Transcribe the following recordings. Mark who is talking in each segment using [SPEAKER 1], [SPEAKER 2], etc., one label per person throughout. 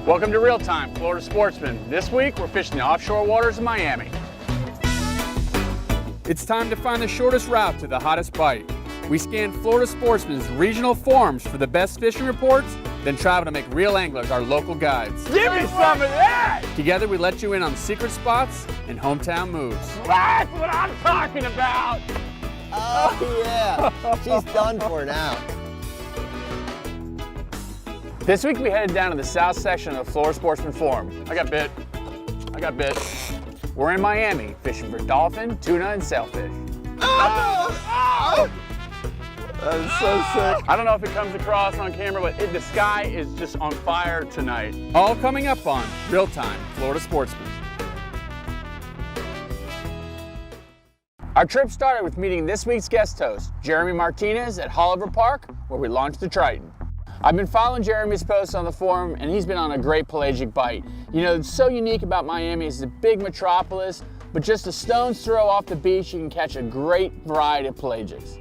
[SPEAKER 1] Welcome to Real Time, Florida Sportsman. This week, we're fishing the offshore waters of Miami. It's time to find the shortest route to the hottest bite. We scan Florida Sportsman's regional forums for the best fishing reports, then travel to make real anglers our local guides.
[SPEAKER 2] Give me some of that!
[SPEAKER 1] Together, we let you in on secret spots and hometown moves.
[SPEAKER 2] That's what I'm talking about!
[SPEAKER 3] Oh yeah, she's done for now.
[SPEAKER 1] This week we headed down to the south section of the Florida Sportsman Forum. I got bit. We're in Miami, fishing for dolphin, tuna, and sailfish.
[SPEAKER 3] Oh! That is so sick.
[SPEAKER 1] I don't know if it comes across on camera, but the sky is just on fire tonight. All coming up on Real Time, Florida Sportsman. Our trip started with meeting this week's guest host, Jeremy Martinez at Holliver Park, where we launched the Triton. I've been following Jeremy's posts on the forum, and he's been on a great pelagic bite. You know, it's so unique about Miami. It's a big metropolis, but just a stone's throw off the beach, you can catch a great variety of pelagics.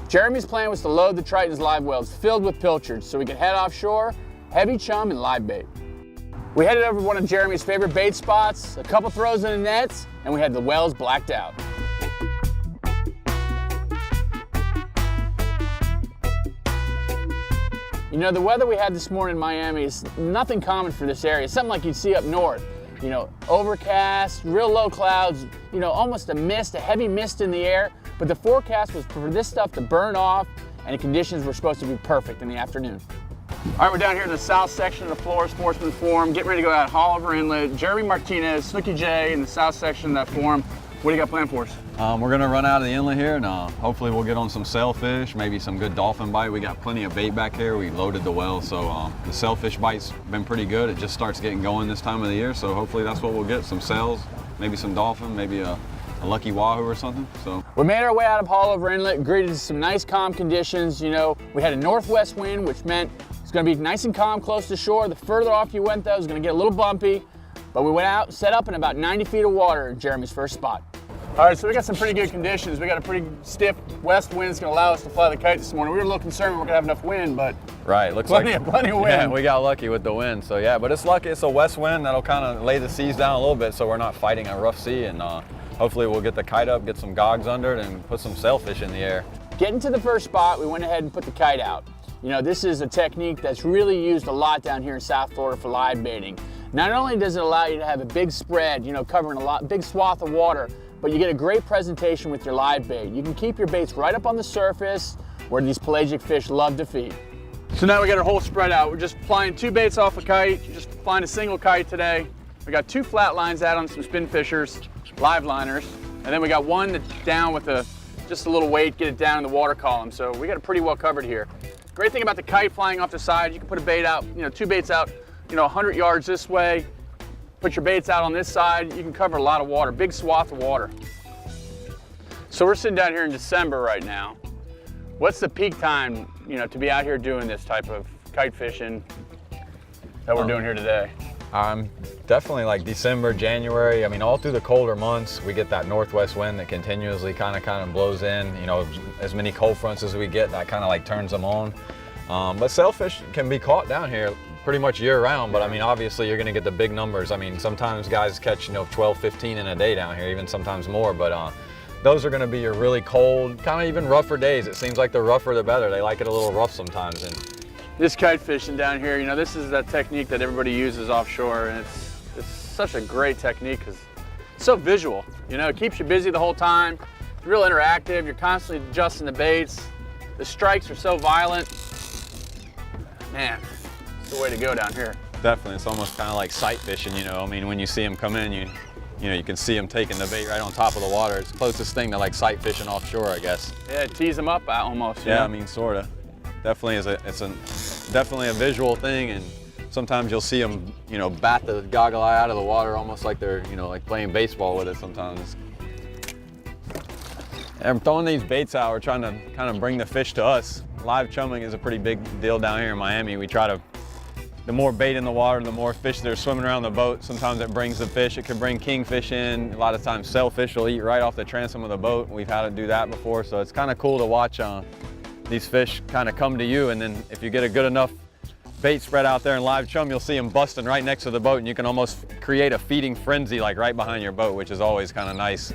[SPEAKER 1] Jeremy's plan was to load the Triton's live wells filled with pilchards so we could head offshore, heavy chum, and live bait. We headed over to one of Jeremy's favorite bait spots, a couple throws in the nets, and we had the wells blacked out. You know, the weather we had this morning in Miami is nothing common for this area. It's something like you'd see up north. You know, overcast, real low clouds, you know, almost a mist, a heavy mist in the air. But the forecast was for this stuff to burn off, and the conditions were supposed to be perfect in the afternoon. All right, we're down here in the south section of the Florida Sportsman Forum, getting ready to go out Holliver Inlet. Jeremy Martinez, Snooky J in the south section of that forum. What do you got planned for us?
[SPEAKER 4] We're gonna run out of the inlet here, and hopefully we'll get on some sailfish, maybe some good dolphin bite. We got plenty of bait back here. We loaded the well, so the sailfish bite's been pretty good. It just starts getting going this time of the year, so hopefully that's what we'll get. Some sails, maybe some dolphin, maybe a lucky wahoo or something. So
[SPEAKER 1] we made our way out of Holliver Inlet, greeted some nice calm conditions. You know, we had a northwest wind, which meant it's gonna be nice and calm close to shore. The further off you went though, it was gonna get a little bumpy, but we went out, set up in about 90 feet of water in Jeremy's first spot. All right, so we got some pretty good conditions. We got a pretty stiff west wind that's gonna allow us to fly the kite this morning. We were a little concerned we weren't gonna have enough wind, but
[SPEAKER 4] right, looks
[SPEAKER 1] plenty of wind.
[SPEAKER 4] Yeah, we got lucky with the wind, so yeah, but it's lucky. It's a west wind that'll kind of lay the seas down a little bit, so we're not fighting a rough sea, and hopefully we'll get the kite up, get some gogs under it, and put some sailfish in the air.
[SPEAKER 1] Getting to the first spot, we went ahead and put the kite out. You know, this is a technique that's really used a lot down here in South Florida for live baiting. Not only does it allow you to have a big spread, you know, covering big swath of water, but you get a great presentation with your live bait. You can keep your baits right up on the surface where these pelagic fish love to feed. So now we got our whole spread out. We're just flying 2 baits off a kite, just flying a single kite today. We got 2 flat lines out on some spin fishers, live liners, and then we got one that's down with just a little weight, get it down in the water column. So we got it pretty well covered here. Great thing about the kite flying off the side, you can put a bait out, you know, 2 baits out, you know, 100 yards this way, put your baits out on this side, you can cover a lot of water, big swath of water. So we're sitting down here in December right now. What's the peak time, you know, to be out here doing this type of kite fishing that we're doing here today?
[SPEAKER 4] Definitely like December, January. I mean, all through the colder months, we get that northwest wind that continuously kind of blows in. You know, as many cold fronts as we get, that kind of like turns them on. But sailfish can be caught down here pretty much year round, but I mean, obviously you're gonna get the big numbers. I mean, sometimes guys catch, you know, 12, 15 in a day down here, even sometimes more, but those are gonna be your really cold, kind of even rougher days. It seems like the rougher the better. They like it a little rough sometimes. And
[SPEAKER 1] this kite fishing down here, you know, this is that technique that everybody uses offshore, and it's such a great technique because it's so visual. You know, it keeps you busy the whole time. It's real interactive. You're constantly adjusting the baits. The strikes are so violent. Man, it's the way to go down here.
[SPEAKER 4] Definitely, it's almost kind of like sight fishing, you know. I mean, when you see them come in, you know, you can see them taking the bait right on top of the water. It's the closest thing to like sight fishing offshore, I guess.
[SPEAKER 1] Yeah, tease them up almost.
[SPEAKER 4] Yeah,
[SPEAKER 1] know?
[SPEAKER 4] I mean, sorta. Definitely it's definitely a visual thing, and sometimes you'll see them, you know, bat the goggle eye out of the water almost like they're, you know, like playing baseball with it sometimes. And throwing these baits out, we're trying to kind of bring the fish to us. Live chumming is a pretty big deal down here in Miami. We try to, the more bait in the water, the more fish that are swimming around the boat. Sometimes it brings the fish. It can bring kingfish in. A lot of times sailfish will eat right off the transom of the boat. We've had to do that before, so it's kind of cool to watch these fish kind of come to you, and then if you get a good enough bait spread out there in live chum, you'll see them busting right next to the boat, and you can almost create a feeding frenzy like right behind your boat, which is always kind of nice.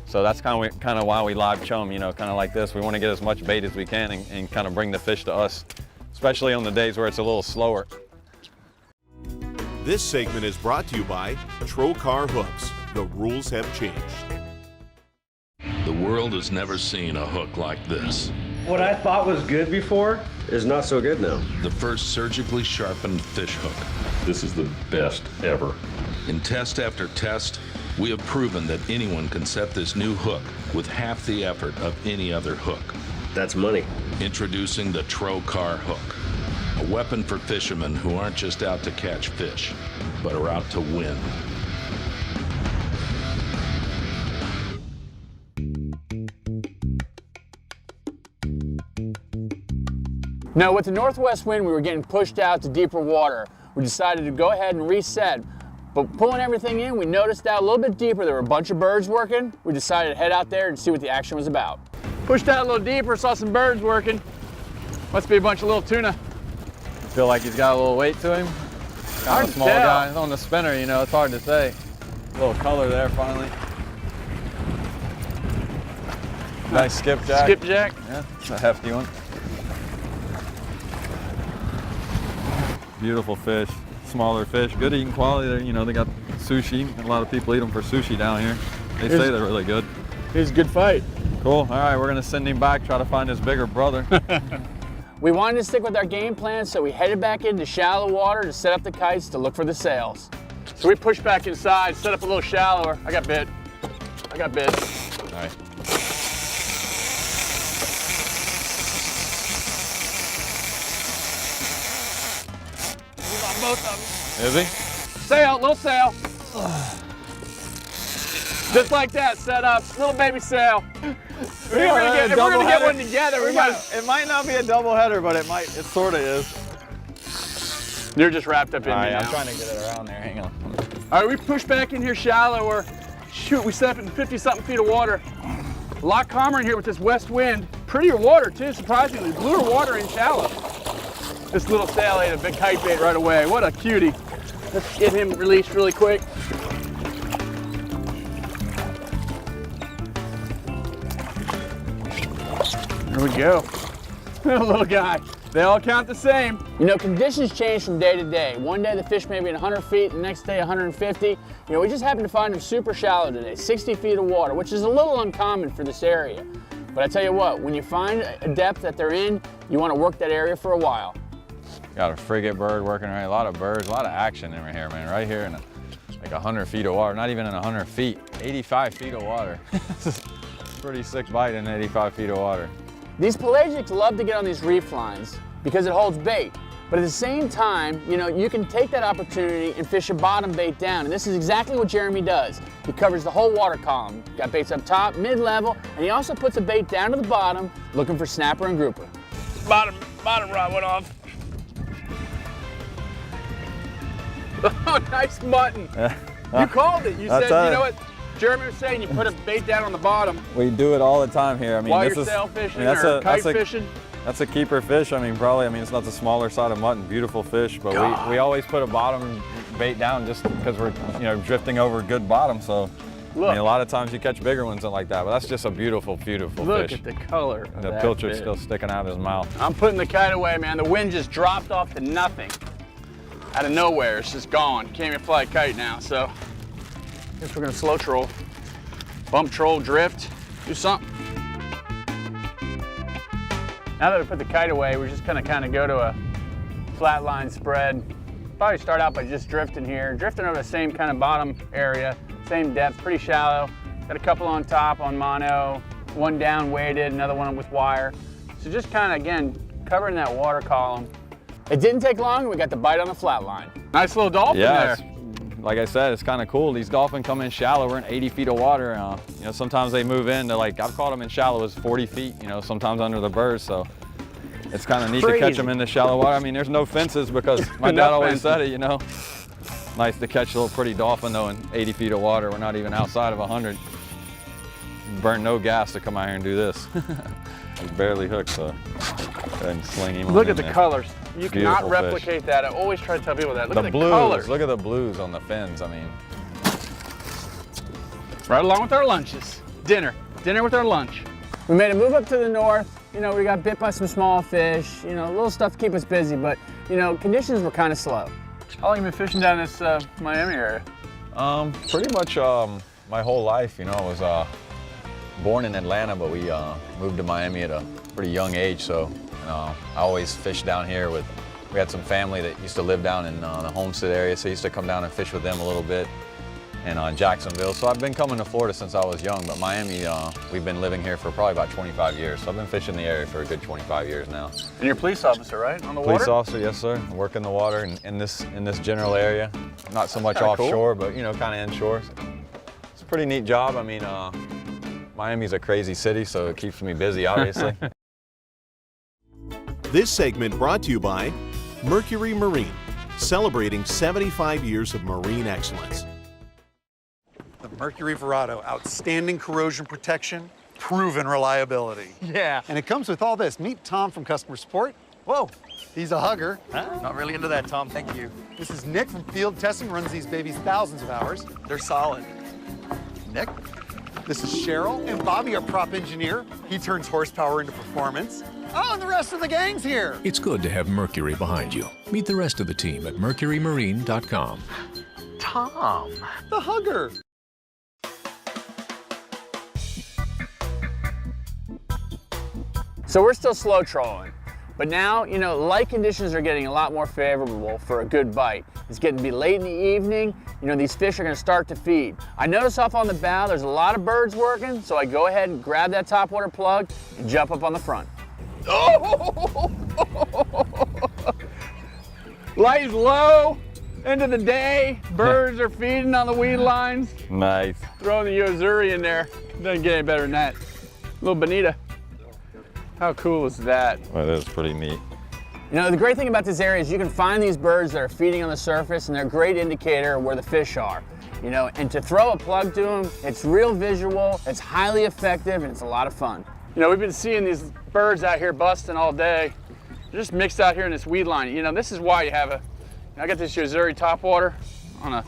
[SPEAKER 4] So that's kind of why we live chum, you know, kind of like this. We want to get as much bait as we can and kind of bring the fish to us, especially on the days where it's a little slower.
[SPEAKER 5] This segment is brought to you by Trocar Hooks. The rules have changed.
[SPEAKER 6] The world has never seen a hook like this.
[SPEAKER 7] What I thought was good before
[SPEAKER 3] Is not so good now.
[SPEAKER 6] The first surgically sharpened fish hook.
[SPEAKER 8] This is the best ever.
[SPEAKER 6] In test after test, we have proven that anyone can set this new hook with half the effort of any other hook.
[SPEAKER 3] That's money.
[SPEAKER 6] Introducing the Trocar hook, a weapon for fishermen who aren't just out to catch fish, but are out to win.
[SPEAKER 1] Now, with the northwest wind, we were getting pushed out to deeper water. We decided to go ahead and reset. But pulling everything in, we noticed out a little bit deeper there were a bunch of birds working. We decided to head out there and see what the action was about. Pushed out a little deeper, saw some birds working. Must be a bunch of little tuna.
[SPEAKER 4] Feel like he's got a little weight to him. Kind of a small guy. On the spinner, you know, it's hard to say. A little color there finally. Nice skipjack.
[SPEAKER 1] Skipjack.
[SPEAKER 4] Yeah, it's a hefty one. Beautiful fish, smaller fish, good eating quality. They're, you know, they got sushi. A lot of people eat them for sushi down here. They say they're really good.
[SPEAKER 1] Here's a good fight.
[SPEAKER 4] Cool. All right, we're gonna send him back, try to find his bigger brother.
[SPEAKER 1] We wanted to stick with our game plan, so we headed back into shallow water to set up the kites to look for the sails. So we pushed back inside, set up a little shallower. I got bit. All right. Both of them.
[SPEAKER 4] Is he?
[SPEAKER 1] Sail, little sail. Just like that, set up, little baby sail. We're gonna get one together.
[SPEAKER 4] It might not be a double header, but it sort of is.
[SPEAKER 1] You're just wrapped up in
[SPEAKER 4] All right,
[SPEAKER 1] me
[SPEAKER 4] I'm
[SPEAKER 1] now.
[SPEAKER 4] trying to get it around there. Hang on.
[SPEAKER 1] All right, we pushed back in here shallower. Shoot, we set up in 50-something feet of water. A lot calmer in here with this west wind. Prettier water too, surprisingly. Bluer water in shallow. This little sail ate a big kite bait right away. What a cutie. Let's get him released really quick. There we go. Little guy. They all count the same. You know, conditions change from day to day. One day the fish may be at 100 feet, the next day 150. You know, we just happened to find them super shallow today, 60 feet of water, which is a little uncommon for this area. But I tell you what, when you find a depth that they're in, you want to work that area for a while.
[SPEAKER 4] Got a frigate bird working right. A lot of birds, a lot of action in here, man. Right here in like 100 feet of water. Not even in 100 feet. 85 feet of water. Pretty sick bite in 85 feet of water.
[SPEAKER 1] These pelagics love to get on these reef lines because it holds bait. But at the same time, you know, you can take that opportunity and fish a bottom bait down. And this is exactly what Jeremy does. He covers the whole water column. Got baits up top, mid-level, and he also puts a bait down to the bottom looking for snapper and grouper.
[SPEAKER 2] Bottom rod went off.
[SPEAKER 1] Oh, nice mutton. You called it. You said, you know what Jeremy was saying, you put a bait down on the bottom.
[SPEAKER 4] We do it all the time here. I mean,
[SPEAKER 1] While
[SPEAKER 4] this
[SPEAKER 1] you're
[SPEAKER 4] is
[SPEAKER 1] sail fishing
[SPEAKER 4] or
[SPEAKER 1] kite fishing.
[SPEAKER 4] That's a keeper fish. I mean, probably. I mean, it's not the smaller side of mutton. Beautiful fish, but we always put a bottom bait down just because we're drifting over good bottom. So
[SPEAKER 1] Look.
[SPEAKER 4] I mean, a lot of times you catch bigger ones like that, but that's just a beautiful, beautiful
[SPEAKER 1] Look
[SPEAKER 4] fish.
[SPEAKER 1] at the color.
[SPEAKER 4] And the pilchards still sticking out of his mouth.
[SPEAKER 1] I'm putting the kite away, man. The wind just dropped off to nothing. Out of nowhere, it's just gone. Can't even fly a kite now, so I guess we're gonna slow troll. Bump troll, drift, do something. Now that we put the kite away, we're just gonna kind of go to a flat line spread. Probably start out by just drifting here. Drifting over the same kind of bottom area, same depth, pretty shallow. Got a couple on top on mono, one down weighted, another one with wire. So just kind of, again, covering that water column. It didn't take long, and we got the bite on the flat line. Nice little dolphin there.
[SPEAKER 4] Like I said, it's kind of cool. These dolphins come in shallow. We're in 80 feet of water. Sometimes they move in to I've caught them in shallow as 40 feet, sometimes under the birds. So it's kind of neat to catch them in the shallow water. I mean, there's no fences because my dad always said it, Nice to catch a little pretty dolphin though in 80 feet of water. We're not even outside of 100. Burn no gas to come out here and do this. He's barely hooked, so go ahead and sling him.
[SPEAKER 1] Look at the colors. You cannot
[SPEAKER 4] Beautiful
[SPEAKER 1] replicate
[SPEAKER 4] fish.
[SPEAKER 1] that. I always try to tell people that. Look
[SPEAKER 4] The
[SPEAKER 1] at the
[SPEAKER 4] blues,
[SPEAKER 1] colors.
[SPEAKER 4] look at the blues on the fins. I mean,
[SPEAKER 1] Right along with our lunches. Dinner with our lunch. We made a move up to the north. You know, we got bit by some small fish, you know, little stuff to keep us busy, but, you know, conditions were kind of slow. How long have you been fishing down this Miami area?
[SPEAKER 4] pretty much my whole life. You know, I was born in Atlanta, but we moved to Miami at a pretty young age. So I always fished down here with. We had some family that used to live down in the Homestead area, so I used to come down and fish with them a little bit. And Jacksonville. So I've been coming to Florida since I was young, but Miami, we've been living here for probably about 25 years. So I've been fishing the area for a good 25 years now.
[SPEAKER 1] And you're a police officer, right? On the water?
[SPEAKER 4] Police officer, yes sir. I work in the water in this general area. Not so much
[SPEAKER 1] kinda cool.
[SPEAKER 4] offshore, but you know, kind of inshore. It's a pretty neat job. I mean, Miami's a crazy city, so it keeps me busy, obviously.
[SPEAKER 5] This segment brought to you by Mercury Marine, celebrating 75 years of marine excellence.
[SPEAKER 9] The Mercury Verado, outstanding corrosion protection, proven reliability.
[SPEAKER 1] Yeah.
[SPEAKER 9] And it comes with all this. Meet Tom from customer support. Whoa, he's a hugger.
[SPEAKER 3] Not really into that, Tom. Thank you.
[SPEAKER 9] This is Nick from field testing, runs these babies thousands of hours.
[SPEAKER 3] They're solid.
[SPEAKER 9] Nick. This is Cheryl and Bobby, our prop engineer. He turns horsepower into performance. Oh, and the rest of the gang's here.
[SPEAKER 10] It's good to have Mercury behind you. Meet the rest of the team at mercurymarine.com.
[SPEAKER 3] Tom.
[SPEAKER 9] The hugger.
[SPEAKER 1] So we're still slow trolling, but now, you know, light conditions are getting a lot more favorable for a good bite. It's getting to be late in the evening. You know, these fish are gonna start to feed. I notice off on the bow, there's a lot of birds working, so I go ahead and grab that topwater plug and jump up on the front. Oh! Light is low, end of the day, birds are feeding on the weed lines.
[SPEAKER 4] Nice.
[SPEAKER 1] Throwing the Yozuri in there, doesn't get any better than that. Little bonita. How cool is that?
[SPEAKER 4] Well, that is pretty neat.
[SPEAKER 1] You know, the great thing about this area is you can find these birds that are feeding on the surface, and they're a great indicator of where the fish are. You know, and to throw a plug to them, it's real visual, it's highly effective, and it's a lot of fun. You know, we've been seeing these birds out here busting all day. They're just mixed out here in this weed line. You know, this is why you have I got this Yozuri topwater on a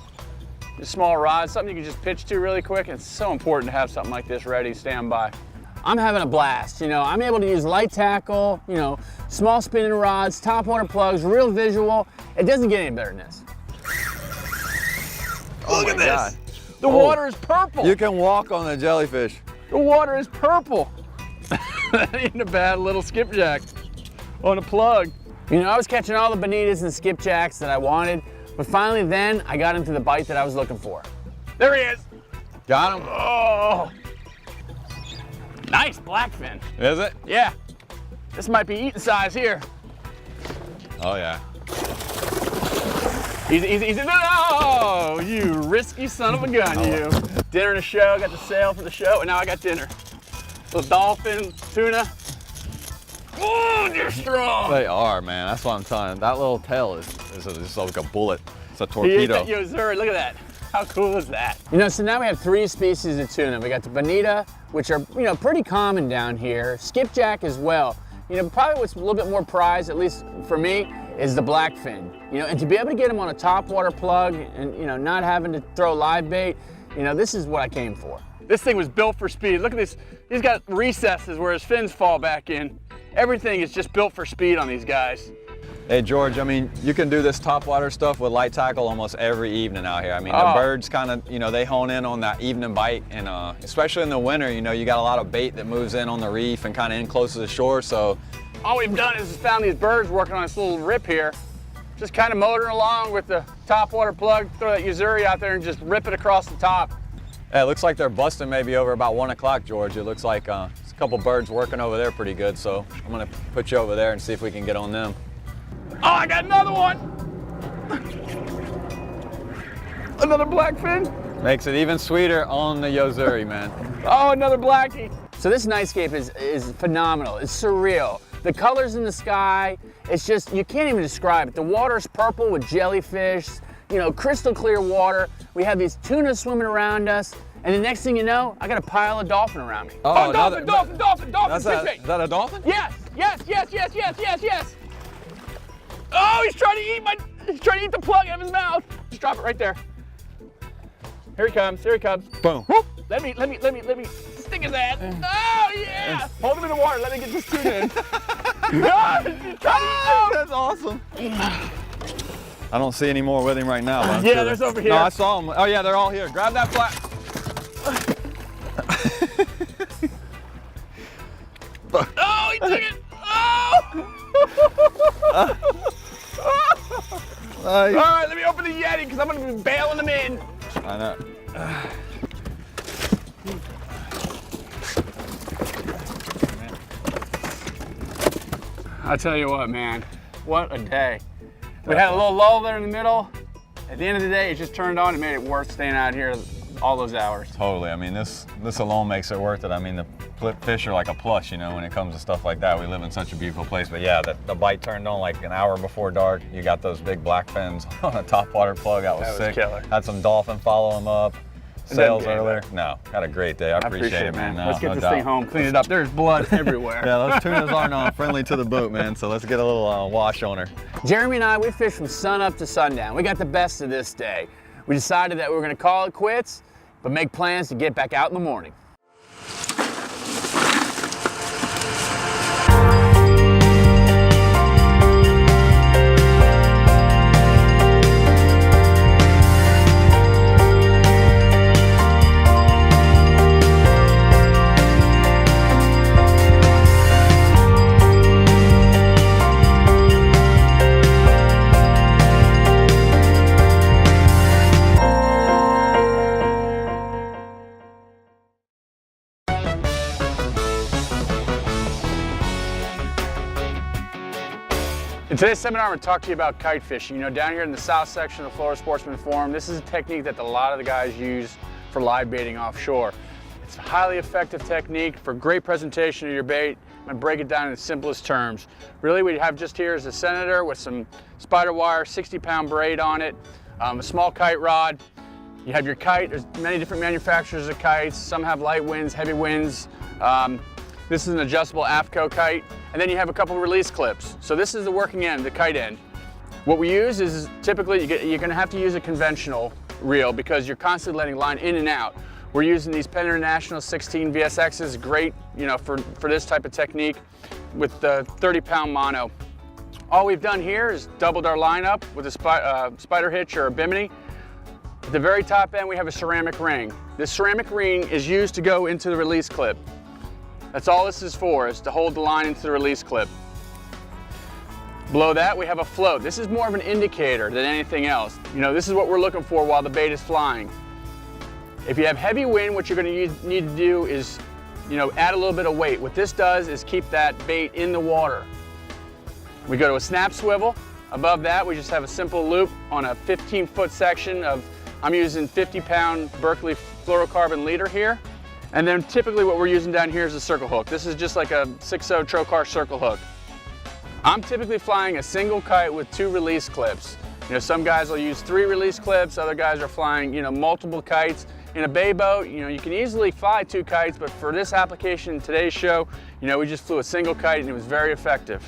[SPEAKER 1] small rod, something you can just pitch to really quick, and it's so important to have something like this ready, stand by. I'm having a blast, you know. I'm able to use light tackle, you know, small spinning rods, topwater plugs, real visual. It doesn't get any better than this. Look at this.
[SPEAKER 4] God.
[SPEAKER 1] The water is purple.
[SPEAKER 4] You can walk on the jellyfish.
[SPEAKER 1] The water is purple. That ain't a bad little skipjack on a plug. You know, I was catching all the bonitas and skipjacks that I wanted, but finally then I got into the bite that I was looking for. There he is.
[SPEAKER 4] Got him?
[SPEAKER 1] Oh. Nice blackfin.
[SPEAKER 4] Is it?
[SPEAKER 1] Yeah. This might be eating size here.
[SPEAKER 4] Oh yeah.
[SPEAKER 1] Easy. No, you risky son of a gun, you. Dinner and a show, got the sale for the show, and now I got dinner. Little dolphin, tuna. Oh, you're strong.
[SPEAKER 4] They are, man. That's what I'm telling you. That little tail is just like a bullet. It's a
[SPEAKER 1] He ate
[SPEAKER 4] torpedo.
[SPEAKER 1] that Yozuri, look at that. How cool is that? You know, so now we have 3 species of tuna. We got the bonita, which are, you know, pretty common down here. Skipjack as well. You know, probably what's a little bit more prized, at least for me, is the blackfin. You know, and to be able to get them on a topwater plug and, you know, not having to throw live bait, you know, this is what I came for. This thing was built for speed. Look at this. He's got recesses where his fins fall back in. Everything is just built for speed on these guys.
[SPEAKER 4] Hey George, I mean, you can do this topwater stuff with light tackle almost every evening out here. I mean, the birds kind of, you know, they hone in on that evening bite, and especially in the winter, you know, you got a lot of bait that moves in on the reef and kind of in close to the shore, so.
[SPEAKER 1] All we've done is found these birds working on this little rip here. Just kind of motoring along with the topwater plug, throw that Yozuri out there and just rip it across the top.
[SPEAKER 4] Yeah, it looks like they're busting maybe over about 1 o'clock, George. It looks like there's a couple birds working over there pretty good, so I'm gonna put you over there and see if we can get on them.
[SPEAKER 1] Oh, I got another one! Another blackfin?
[SPEAKER 4] Makes it even sweeter on the Yozuri, man.
[SPEAKER 1] Oh, another blackie. So this nightscape is phenomenal. It's surreal. The colors in the sky, it's just, you can't even describe it. The water's purple with jellyfish, you know, crystal clear water. We have these tuna swimming around us, and the next thing you know, I got a pile of dolphin around me.
[SPEAKER 4] Oh,
[SPEAKER 1] dolphin!
[SPEAKER 4] Is that a dolphin?
[SPEAKER 1] Yes. Oh, he's trying to eat the plug out of his mouth. Just drop it right there. Here he comes, here he comes.
[SPEAKER 4] Boom.
[SPEAKER 1] Whoop. Let me stick his ass. Oh, yeah. Hold him in the water, let me get this tuna in.
[SPEAKER 4] Oh, that's awesome. I don't see any more with him right now. But I'm
[SPEAKER 1] yeah,
[SPEAKER 4] sure
[SPEAKER 1] there's over here.
[SPEAKER 4] No, I saw them. Oh yeah, they're all here. Grab that flat.
[SPEAKER 1] Oh, he took it. Oh! All right, let me open the Yeti because I'm going to be bailing them in.
[SPEAKER 4] I know.
[SPEAKER 1] I'll tell you what, man, what a day. We had a little lull there in the middle. At the end of the day, it just turned on and made it worth staying out here all those hours.
[SPEAKER 4] Totally. I mean, this alone makes it worth it. I mean, the fish are like a plus, you know, when it comes to stuff like that. We live in such a beautiful place. But yeah, the bite turned on like an hour before dark. You got those big black fins on a topwater plug. That was sick.
[SPEAKER 1] Killer.
[SPEAKER 4] Had some dolphin follow them up. Sails earlier. No, had a great day. I appreciate it, man.
[SPEAKER 1] Let's get this thing home, clean it up. There's blood everywhere.
[SPEAKER 4] Yeah, those tunas aren't friendly to the boot, man. So let's get a little wash on her.
[SPEAKER 1] Jeremy and I, we fished from sun up to sundown. We got the best of this day. We decided that we were going to call it quits, but make plans to get back out in the morning. In today's seminar, I'm going to talk to you about kite fishing. You know, down here in the south section of the Florida Sportsman Forum, this is a technique that a lot of the guys use for live baiting offshore. It's a highly effective technique for great presentation of your bait. I'm going to break it down in the simplest terms. Really, what you have just here is a senator with some spider wire, 60-pound braid on it, a small kite rod. You have your kite. There's many different manufacturers of kites. Some have light winds, heavy winds. This is an adjustable AFCO kite. And then you have a couple release clips. So this is the working end, the kite end. What we use is typically you're going to have to use a conventional reel because you're constantly letting line in and out. We're using these Penn International 16 VSXs, great, you know, for this type of technique with the 30-pound mono. All we've done here is doubled our line up with a spider hitch or a bimini. At the very top end, we have a ceramic ring. This ceramic ring is used to go into the release clip. That's all this is for, is to hold the line into the release clip. Below that, we have a float. This is more of an indicator than anything else. You know, this is what we're looking for while the bait is flying. If you have heavy wind, what you're going to need to do is, you know, add a little bit of weight. What this does is keep that bait in the water. We go to a snap swivel. Above that, we just have a simple loop on a 15-foot section of, I'm using 50-pound Berkeley fluorocarbon leader here. And then typically what we're using down here is a circle hook. This is just like a 6/0 Trocar circle hook. I'm typically flying a single kite with 2 release clips. You know, some guys will use 3 release clips, other guys are flying, you know, multiple kites. In a bay boat, you know, you can easily fly 2 kites, but for this application in today's show, you know, we just flew a single kite and it was very effective.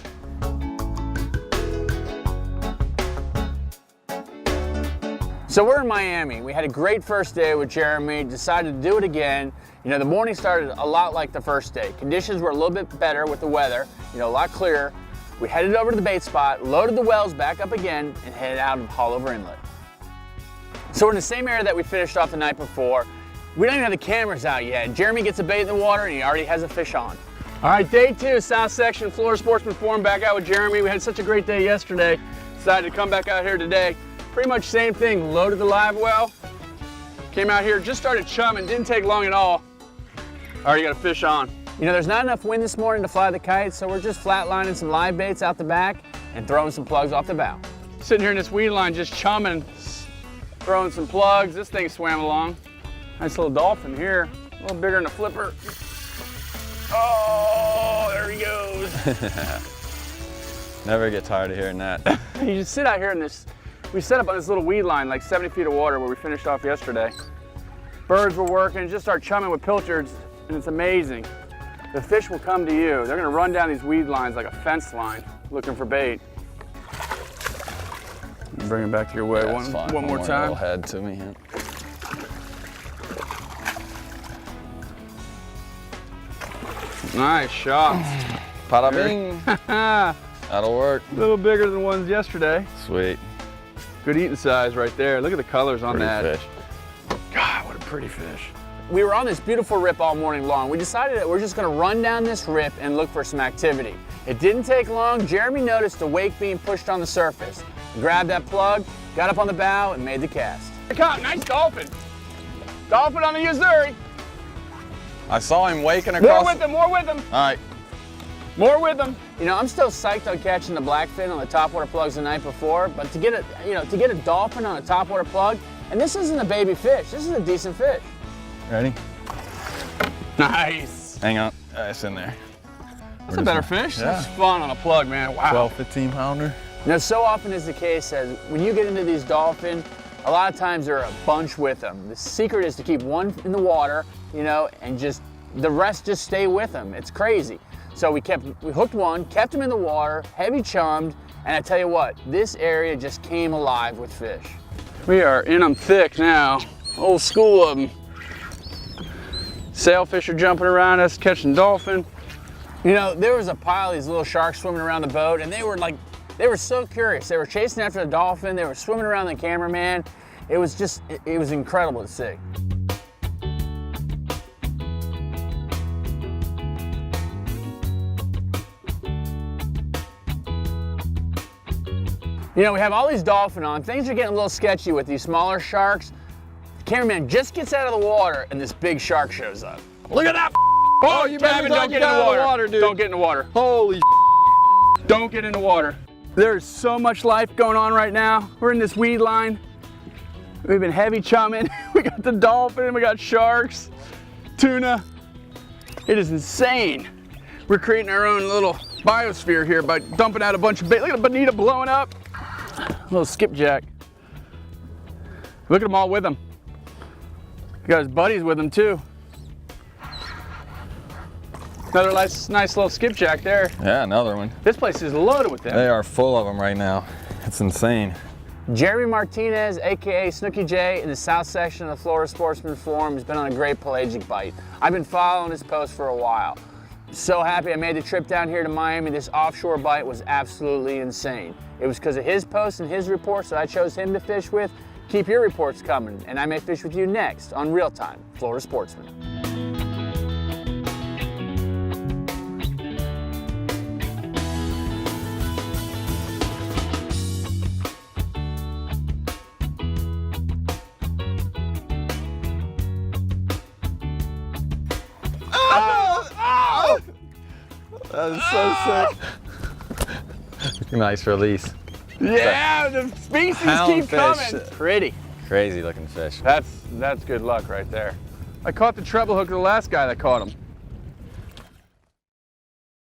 [SPEAKER 1] So we're in Miami. We had a great first day with Jeremy, decided to do it again. You know, the morning started a lot like the first day. Conditions were a little bit better with the weather, you know, a lot clearer. We headed over to the bait spot, loaded the wells back up again, and headed out of Haulover Inlet. So we're in the same area that we finished off the night before. We don't even have the cameras out yet. Jeremy gets a bait in the water and he already has a fish on. All right, day 2, South Section, Florida Sportsman Forum, back out with Jeremy. We had such a great day yesterday. Decided to come back out here today. Pretty much same thing, loaded the live well. Came out here, just started chumming, didn't take long at all. Already got a fish on. You know, there's not enough wind this morning to fly the kite, so we're just flatlining some live baits out the back and throwing some plugs off the bow. Sitting here in this weed line just chumming, throwing some plugs. This thing swam along. Nice little dolphin here, a little bigger than a flipper. Oh, there he goes.
[SPEAKER 4] Never get tired of hearing that.
[SPEAKER 1] You just sit out here in this, we set up on this little weed line, like 70 feet of water where we finished off yesterday. Birds were working, just start chumming with pilchards, and it's amazing. The fish will come to you. They're gonna run down these weed lines like a fence line, looking for bait. Bring it back your way one more time.
[SPEAKER 4] Head to me. Yeah.
[SPEAKER 1] Nice shot.
[SPEAKER 4] Bada bing. That'll work.
[SPEAKER 1] A little bigger than the ones yesterday.
[SPEAKER 4] Sweet.
[SPEAKER 1] Good eating size right there. Look at the colors on that.
[SPEAKER 4] Pretty fish.
[SPEAKER 1] God, what a pretty fish. We were on this beautiful rip all morning long. We decided that we're just gonna run down this rip and look for some activity. It didn't take long. Jeremy noticed a wake being pushed on the surface. He grabbed that plug, got up on the bow, and made the cast. Nice dolphin. Dolphin on the Missouri.
[SPEAKER 4] I saw him waking across.
[SPEAKER 1] More with him.
[SPEAKER 4] All right.
[SPEAKER 1] More with them. You know, I'm still psyched on catching the blackfin on the topwater plugs the night before, but to get a dolphin on a topwater plug, and this isn't a baby fish, this is a decent fish.
[SPEAKER 4] Ready?
[SPEAKER 1] Nice.
[SPEAKER 4] Hang on, it's in there.
[SPEAKER 1] That's a better fish.
[SPEAKER 4] Yeah.
[SPEAKER 1] That's fun on a plug, man. Wow.
[SPEAKER 4] 12, 15 pounder.
[SPEAKER 1] Now, so often is the case as when you get into these dolphin, a lot of times there are a bunch with them. The secret is to keep one in the water, you know, and just the rest just stay with them. It's crazy. So we hooked one, kept him in the water, heavy chummed, and I tell you what, this area just came alive with fish. We are in them thick now. Old school of them. Sailfish are jumping around us, catching dolphin. You know, there was a pile of these little sharks swimming around the boat, and they were so curious. They were chasing after the dolphin, they were swimming around the cameraman. It was incredible to see. You know, we have all these dolphin on. Things are getting a little sketchy with these smaller sharks. The cameraman just gets out of the water and this big shark shows up. Look at that! Oh, you better don't get in the water, dude. Don't get in the water. Holy don't get in the water. There's so much life going on right now. We're in this weed line. We've been heavy chumming. We got the dolphin, we got sharks, tuna. It is insane. We're creating our own little biosphere here by dumping out a bunch of bait. Look at the bonita blowing up. A little skipjack. Look at them all with him. He got his buddies with him too. Another nice little skipjack there.
[SPEAKER 4] Yeah, another one.
[SPEAKER 1] This place is loaded with them.
[SPEAKER 4] They are full of them right now. It's insane.
[SPEAKER 1] Jeremy Martinez, AKA Snooky J, in the south section of the Florida Sportsman Forum has been on a great pelagic bite. I've been following his post for a while. So happy I made the trip down here to Miami. This offshore bite was absolutely insane. It was because of his posts and his reports that I chose him to fish with. Keep your reports coming, and I may fish with you next on Real Time, Florida Sportsman.
[SPEAKER 4] That is so sick. Nice release.
[SPEAKER 1] Yeah, the species keep coming. Pretty.
[SPEAKER 4] Crazy looking fish.
[SPEAKER 1] That's good luck right there. I caught the treble hook of the last guy that caught him.